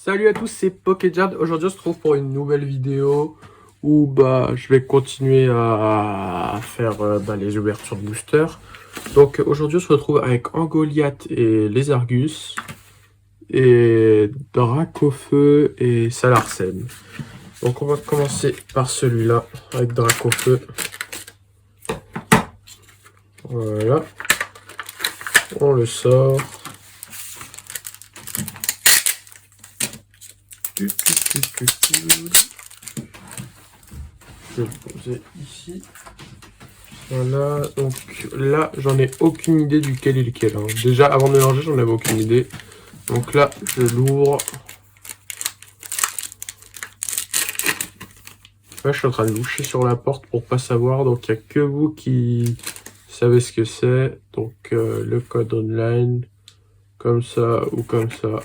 Salut à tous, c'est Pokéjad. Aujourd'hui, on se retrouve pour une nouvelle vidéo où je vais continuer à faire les ouvertures de booster. Donc aujourd'hui, on se retrouve avec Angoliath et les Argus et Dracofeu et Salarsen. Donc on va commencer par celui-là avec Dracofeu. Voilà. On le sort. Je vais le poser ici. Voilà, donc là, j'en ai aucune idée duquel est lequel. Hein. Déjà, avant de mélanger, j'en avais aucune idée. Donc là, je l'ouvre. Là, je suis en train de loucher sur la porte pour pas savoir. Donc, il n'y a que vous qui savez ce que c'est. Donc, le code online, comme ça ou comme ça.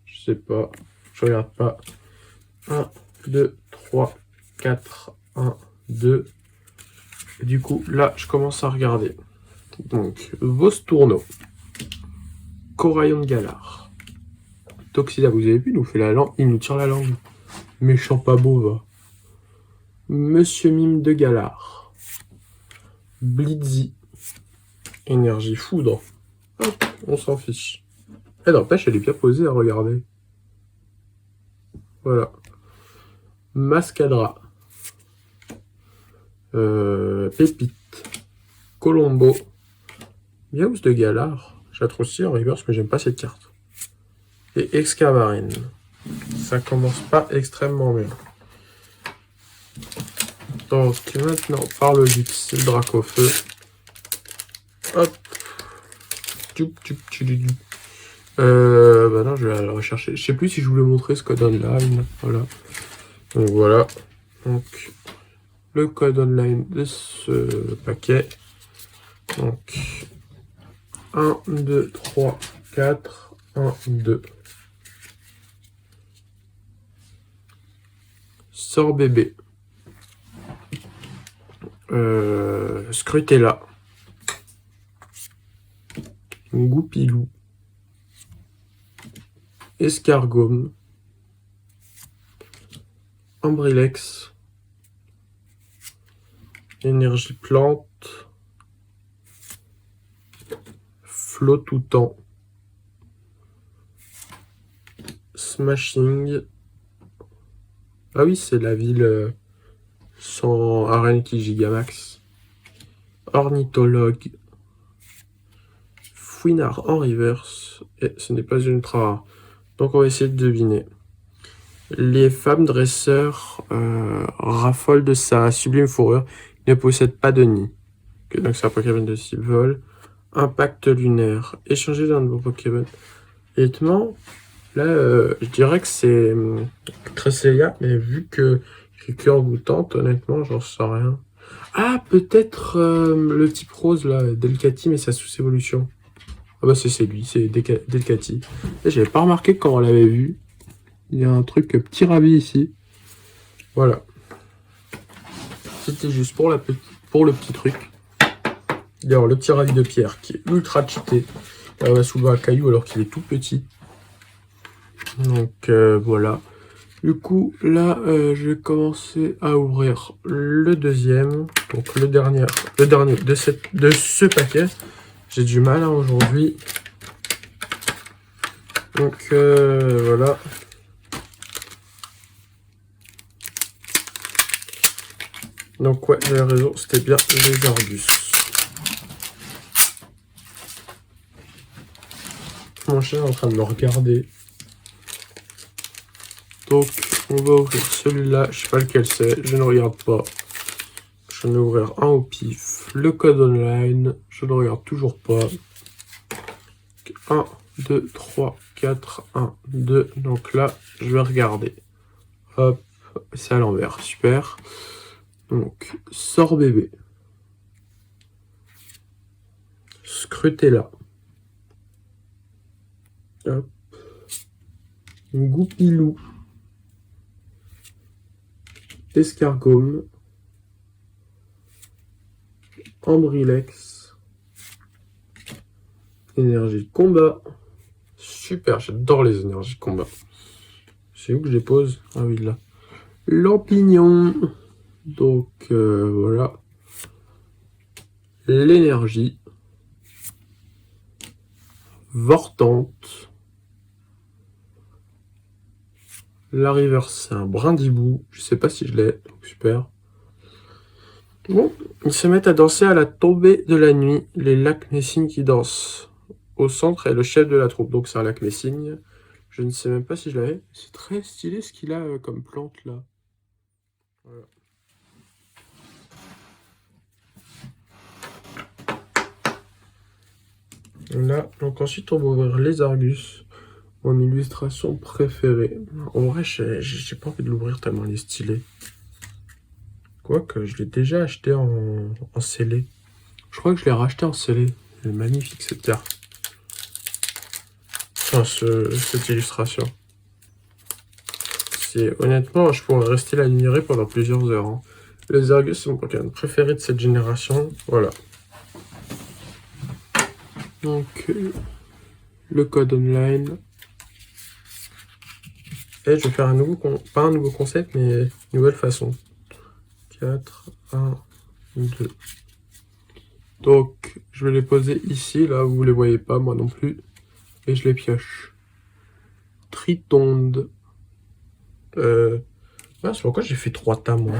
Je sais pas. Je regarde pas. 1, 2, 3, 4, 1, 2. Et du coup, là, je commence à regarder. Donc, Vostourno. Coraillon de Galar. Toxida, vous avez vu, il nous fait la langue, il nous tire la langue. Méchant pas beau, va. Monsieur Mime de Galar. Blitzy. Énergie foudre. Hop, on s'en fiche. Et n'empêche, elle est bien posée à regarder. Voilà. Mascadra. Pépite. Colombo. Miaus de Galar. Je la trouve aussi en reverse, mais j'aime pas cette carte. Et Excavarine. Ça commence pas extrêmement bien. Donc maintenant, par le Vix, le Dracofeu. Hop. Non, je vais aller le rechercher. Je sais plus si je voulais montrer ce code online. Voilà. Donc voilà. Donc le code online de ce paquet. Donc 1, 2, 3, 4, 1, 2. Sort bébé. Scrutella. Goupilou. Escargome. Ambrilex. Énergie plante. Flottoutan. Smashing. Ah oui, c'est la ville sans arène qui gigamax. Ornithologue. Fouinard en reverse. Et ce n'est pas une ultra rare. Donc on va essayer de deviner. Les femmes dresseurs raffolent de sa sublime fourrure. Il ne possède pas de nid. Donc c'est un Pokémon de style vol. Impact lunaire. Échanger d'un nouveau Pokémon. Honnêtement, là, je dirais que c'est Cresselia, mais vu que j'ai cœur goûtante, honnêtement, j'en sais rien. Ah, peut-être le type rose, là, Delcati, mais sa sous-évolution. Ah bah c'est lui, c'est Delcati. Et j'avais pas remarqué quand on l'avait vu. Il y a un truc petit ravi ici. Voilà. C'était juste pour, pour le petit truc. D'ailleurs, le petit ravi de pierre qui est ultra cheaté. On va soulever un caillou alors qu'il est tout petit. Donc voilà. Du coup, là, je vais commencer à ouvrir le deuxième. Donc le dernier de ce paquet. J'ai du mal hein, aujourd'hui. Donc voilà. Donc ouais, j'avais raison, c'était bien les Argus. Mon chien est en train de me regarder. Donc on va ouvrir celui-là, je sais pas lequel c'est, je ne regarde pas. Je vais en ouvrir un au pif. Le code online, je ne regarde toujours pas. 1, 2, 3, 4, 1, 2. Donc là, je vais regarder. Hop, c'est à l'envers, super. Donc, sort bébé. Scrutella. Hop. Goupilou. Escargome. Ambrilex. Énergie combat. Super, j'adore les énergies combat. C'est où que je les pose? Ah oui, là. Lampignon. Donc, voilà. L'énergie. Vortante. La river, c'est un brindibou. Je sais pas si je l'ai. Donc, super. Bon, ils se mettent à danser à la tombée de la nuit. Les lacs Messing qui dansent. Au centre est le chef de la troupe. Donc, c'est un lac Messing. Je ne sais même pas si je l'avais. C'est très stylé ce qu'il a comme plante là. Voilà. Là, donc ensuite on va ouvrir les Argus. Mon illustration préférée. En vrai, j'ai pas envie de l'ouvrir tellement il est stylé. Quoique, je l'ai déjà acheté en scellé. Je crois que je l'ai racheté en scellé. Elle est magnifique cette carte. Enfin, cette illustration. Honnêtement, je pourrais rester l'admirer pendant plusieurs heures. Hein. Les Argus sont mon Pokémon préféré de cette génération. Voilà. Donc, le code online. Et je vais faire un nouveau, pas un nouveau concept, mais une nouvelle façon. 4, 1, 2. Donc, je vais les poser ici, là, vous les voyez pas, moi non plus. Et je les pioche. Tritonde. Ah, c'est pourquoi j'ai fait 3 tas, moi.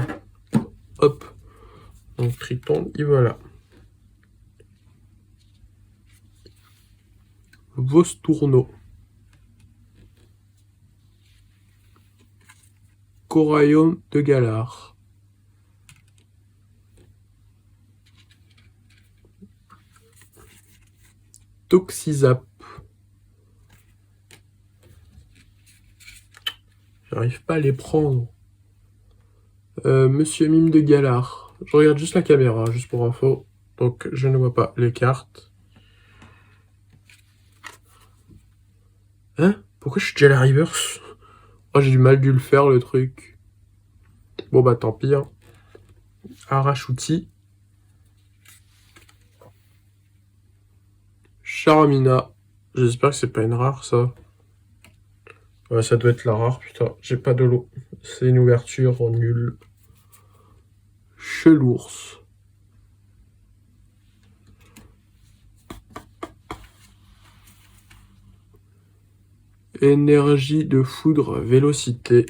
Hop. Donc, Tritonde, et voilà. Vostourneau. Coraillon de Galard. Toxizap. J'arrive pas à les prendre. Monsieur Mime de Galard. Je regarde juste la caméra, juste pour info. Donc, je ne vois pas les cartes. Hein? Pourquoi je suis déjà à la reverse? Oh, j'ai du mal dû le faire, le truc. Bon, bah, tant pis. Hein. Arachouti. Charamina. J'espère que c'est pas une rare, ça. Ouais, ça doit être la rare, putain. J'ai pas de l'eau. C'est une ouverture nulle. Chelours. Énergie de foudre, vélocité.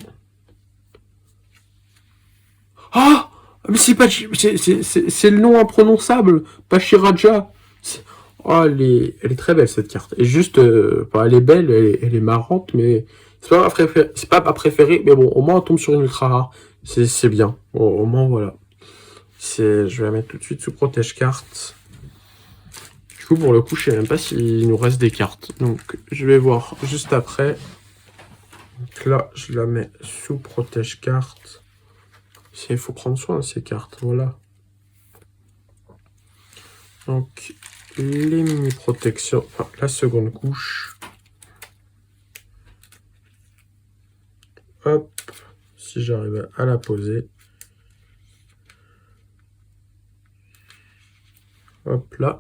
Ah! Mais c'est pas... C'est le nom imprononçable. Pachiraja. Oh, elle est très belle, cette carte. Et juste... elle est belle, elle est marrante, mais... C'est pas ma préférée, mais bon, au moins on tombe sur une ultra rare. C'est bien. Bon, au moins, voilà. Je vais la mettre tout de suite sous protège carte. Du coup, pour le coup, je sais même pas s'il nous reste des cartes. Donc, je vais voir juste après. Donc là, je la mets sous protège carte. Il faut prendre soin de ces cartes, voilà. Donc, les mini protections, enfin, la seconde couche. Hop, si j'arrive à la poser. Hop là.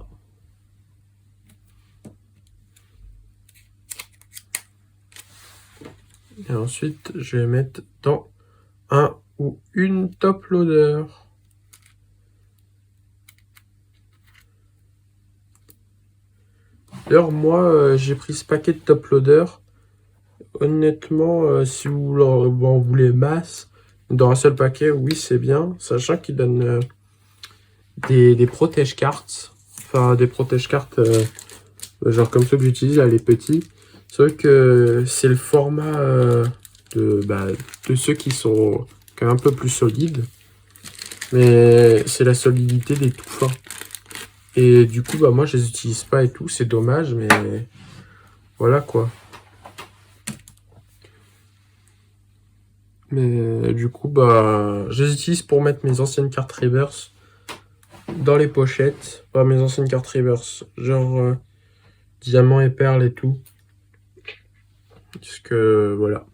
Et ensuite, je vais mettre dans un ou une top loader. D'ailleurs, moi, j'ai pris ce paquet de top loader. Honnêtement, si vous en voulez masse, dans un seul paquet, oui, c'est bien. Sachant qu'il donne des protège-cartes. Enfin, des protège-cartes, genre comme ceux que j'utilise, là, les petits. C'est vrai que c'est le format de ceux qui sont quand même un peu plus solides. Mais c'est la solidité des tout fins. Et du coup, bah moi, je les utilise pas et tout. C'est dommage, mais voilà, quoi. Mais du coup, bah, je les utilise pour mettre mes anciennes cartes reverse dans les pochettes. Pas mes anciennes cartes reverse, genre diamant et perles et tout. Puisque, voilà.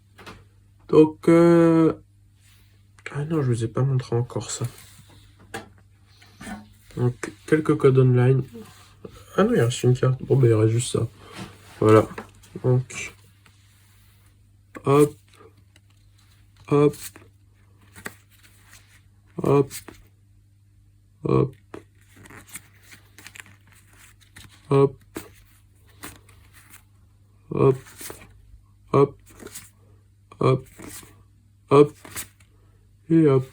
Donc, ah non, je vous ai pas montré encore ça. Donc, quelques codes online. Ah non, il reste une carte. Bon, bah, il reste juste ça. Voilà. Donc, hop. hop, hop, hop, hop, hop, hop, hop, hop, et hop.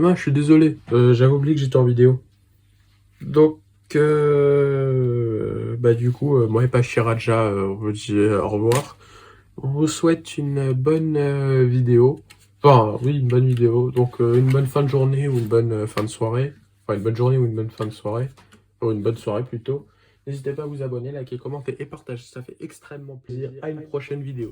Mince, je suis désolé, j'avais oublié que j'étais en vidéo. Donc, bah du coup, moi et Pachiraja, on vous dit au revoir. On vous souhaite une bonne vidéo. Enfin, oui, une bonne vidéo. Donc, une bonne fin de journée ou une bonne fin de soirée. Enfin, une bonne journée ou une bonne fin de soirée. Ou une bonne soirée plutôt. N'hésitez pas à vous abonner, liker, commenter et partager. Ça fait extrêmement plaisir. À une prochaine vidéo.